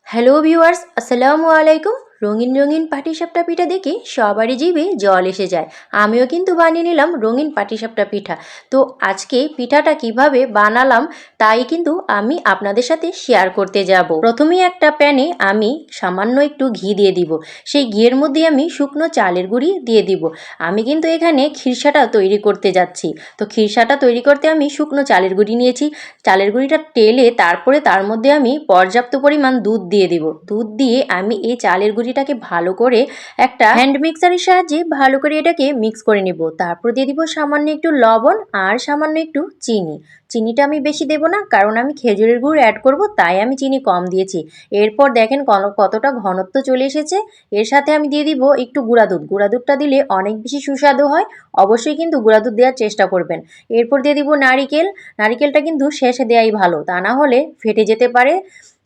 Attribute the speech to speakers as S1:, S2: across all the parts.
S1: Hello viewers, আসসালামু আলাইকুম। রঙিন রঙিন পাটিসাপটা পিঠা দেখে সবারই জিভে জল এসে যায়। আমিও কিন্তু বানিয়ে নিলাম রঙিন পাটিসাপটা পিঠা। তো আজকে পিঠাটা কিভাবে বানালাম তাই কিন্তু আমি আপনাদের সাথে শেয়ার করতে যাব। প্রথমেই একটা প্যানে আমি সামান্য একটু ঘি দিয়ে দিব। সেই ঘিয়ের মধ্যে আমি শুকনো চালের গুঁড়ি দিয়ে দিব। আমি কিন্তু এখানে খিরসাটা তৈরি করতে যাচ্ছি। তো খিরসাটা তৈরি করতে আমি শুকনো চালের গুঁড়ি নিয়েছি। চালের গুঁড়িটা টেলে তারপরে তার মধ্যে আমি পর্যাপ্ত পরিমাণ দুধ দিয়ে দিব। দুধ দিয়ে আমি এই চালের গুঁড়িটাকে ভালো করে একটা হ্যান্ড মিক্সারের সাহায্যে ভালো করে এটাকে মিক্স করে নিব। তারপর দিয়ে দিব সামান্য একটু লবণ আর সামান্য একটু চিনি। চিনিটা আমি বেশি দেব না, কারণ আমি খেজুরের গুড় অ্যাড করব, তাই আমি চিনি কম দিয়েছি। এরপর দেখেন কতটা ঘনত্ব চলে এসেছে। এর সাথে আমি দিয়ে দিব একটু গুঁড়া দুধ। গুঁড়া দুধটা দিলে অনেক বেশি সুস্বাদু হয়। অবশ্যই কিন্তু গুঁড়া দুধ দেওয়ার চেষ্টা করবেন। এরপর দিয়ে দিব নারিকেল। নারিকেলটা কিন্তু শেষে দেওয়াই ভালো, তা না হলে ফেটে যেতে পারে,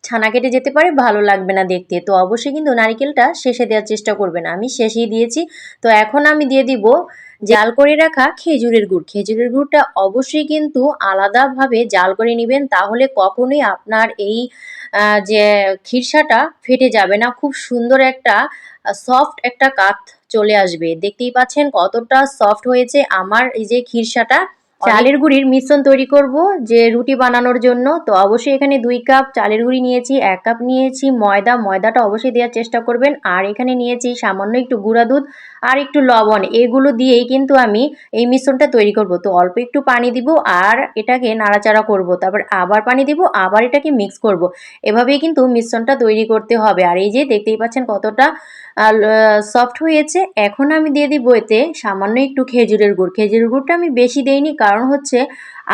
S1: ছানা কেটে যেতে পারে, ভালো লাগবে না দেখতে। তো অবশ্যই কিন্তু নারিকেলটা শেষে দেওয়ার চেষ্টা করবেন। আমি শেষেই দিয়েছি। তো এখন আমি দিয়ে দিব জাল করে রাখা খেজুরের গুড়। খেজুরের গুড়টা অবশ্যই কিন্তু আলাদাভাবে জাল করে নেবেন, তাহলে কখনোই আপনার এই যে খিরসাটা ফেটে যাবে না। খুব সুন্দর একটা সফট একটা কাঠ চলে আসবে। দেখতেই পাচ্ছেন কতটা সফট হয়েছে আমার এই যে খিরসাটা। চালের গুঁড়ির মিশ্রণ তৈরি করব যে রুটি বানানোর জন্য। তো অবশ্যই এখানে 2 কাপ চালের গুঁড়ি নিয়েছি, 1 কাপ নিয়েছি ময়দা। ময়দাটা অবশ্যই দেওয়ার চেষ্টা করবেন। আর এখানে নিয়েছি সামান্য একটু গুঁড়া দুধ আর একটু লবণ। এগুলো দিয়েই কিন্তু আমি এই মিশ্রণটা তৈরি করব। তো অল্প একটু পানি দিব আর এটাকে নাড়াচাড়া করব। তারপর আবার পানি দিব, আবার এটাকে মিক্স করব। এভাবেই কিন্তু মিশ্রণটা তৈরি করতে হবে। আর এই যে দেখতেই পাচ্ছেন কতটা সফট হয়েছে। এখন আমি দিয়ে দিব এতে সামান্য একটু খেজুরের গুড়। খেজুরের গুড়টা আমি বেশি দেইনি, কারণ হচ্ছে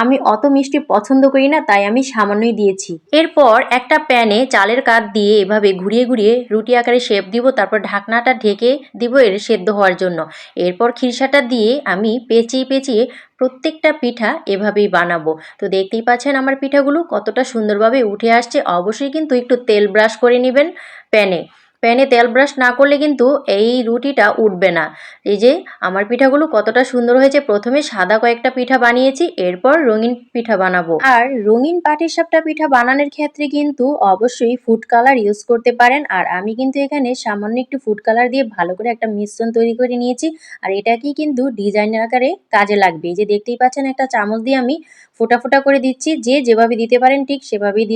S1: আমি অত মিষ্টি পছন্দ করি না, তাই আমি সামান্যই দিয়েছি। এরপর একটা প্যানে চালের কাঠ দিয়ে এভাবে ঘুরিয়ে ঘুরিয়ে রুটি আকারে শেপ দিব। তারপর ঢাকনাটা ঢেকে দিব এর সেদ্ধ হওয়ার জন্য। এরপর খিরসাটা দিয়ে আমি পেঁচিয়ে পেঁচিয়ে প্রত্যেকটা পিঠা এভাবেই বানাবো। তো দেখতেই পাচ্ছেন আমার পিঠাগুলো কতটা সুন্দরভাবে উঠে আসছে। অবশ্যই কিন্তু একটু তেল ব্রাশ করে নেবেন প্যানে। প্যানে তেল ব্রাশ না করলে কিন্তু এই রুটিটা উঠবে না। এই যে আমার পিঠাগুলো কতটা সুন্দর হয়েছে। প্রথমে সাদা কয়েকটা পিঠা বানিয়েছি, এরপর রঙিন পিঠা বানাবো। আর রঙিন পাটিসাপটা পিঠা বানানোর ক্ষেত্রে কিন্তু অবশ্যই ফুড কালার ইউজ করতে পারেন। আর আমি কিন্তু এখানে সামান্য একটু ফুড কালার দিয়ে ভালো করে একটা মিশ্রণ তৈরি করে নিয়েছি। আর এটাকেই কিন্তু ডিজাইনের আকারে কাজে লাগবে। এই যে দেখতেই পাচ্ছেন একটা চামচ দিয়ে আমি ফোঁটা ফোঁটা করে দিচ্ছি। যে যেভাবে দিতে পারেন ঠিক সেভাবেই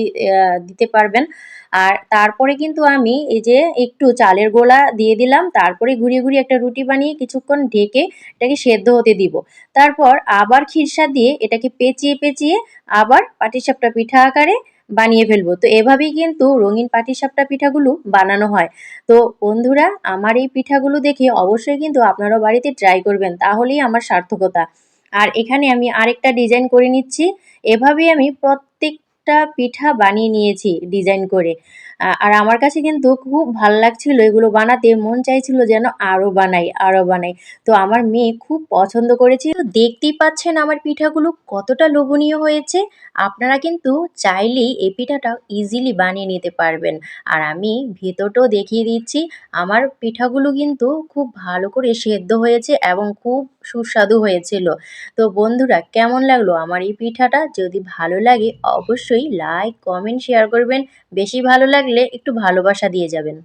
S1: দিতে পারবেন। আর তারপরে কিন্তু আমি এই যে একটু চালের গোলা দিয়ে দিলাম। তারপরে ঘুরিয়ে ঘুরিয়ে একটা রুটি বানিয়ে কিছুক্ষণ ঢেকে এটাকে সেদ্ধ হতে দিব। তারপর আবার খিরসা দিয়ে এটাকে পেঁচিয়ে পেঁচিয়ে আবার পাটিসাপটা পিঠা আকারে বানিয়ে ফেলবো। তো এভাবেই কিন্তু রঙিন পাটিসাপটা পিঠাগুলো বানানো হয়। তো বন্ধুরা, আমার এই পিঠাগুলো দেখে অবশ্যই কিন্তু আপনারাও বাড়িতে ট্রাই করবেন, তাহলেই আমার সার্থকতা। আর এখানে আমি আরেকটা ডিজাইন করে নিচ্ছি। এভাবেই আমি প্রত্যেকটা পিঠা বানিয়ে নিয়েছি ডিজাইন করে। আর আমার কাছে কিন্তু খুব ভাল লাগছিল এগুলো বানাতে। মন চাইছিল যেন আরও বানাই, আরও বানাই। তো আমার মেয়ে খুব পছন্দ করেছে। তো দেখতেই পাচ্ছেন আমার পিঠাগুলো কতটা লোভনীয় হয়েছে। আপনারা কিন্তু চাইলেই এই পিঠাটা ইজিলি বানিয়ে নিতে পারবেন। আর আমি ভেতরটাও দেখিয়ে দিচ্ছি। আমার পিঠাগুলো কিন্তু খুব ভালো করে সেদ্ধ হয়েছে এবং খুব সুস্বাদু হয়েছিল। তো বন্ধুরা, কেমন লাগলো আমার এই পিঠাটা? যদি ভালো লাগে অবশ্যই লাইক, কমেন্ট, শেয়ার করবেন। বেশি ভালো লাগলে একটু ভালোবাসা দিয়ে যাবেন।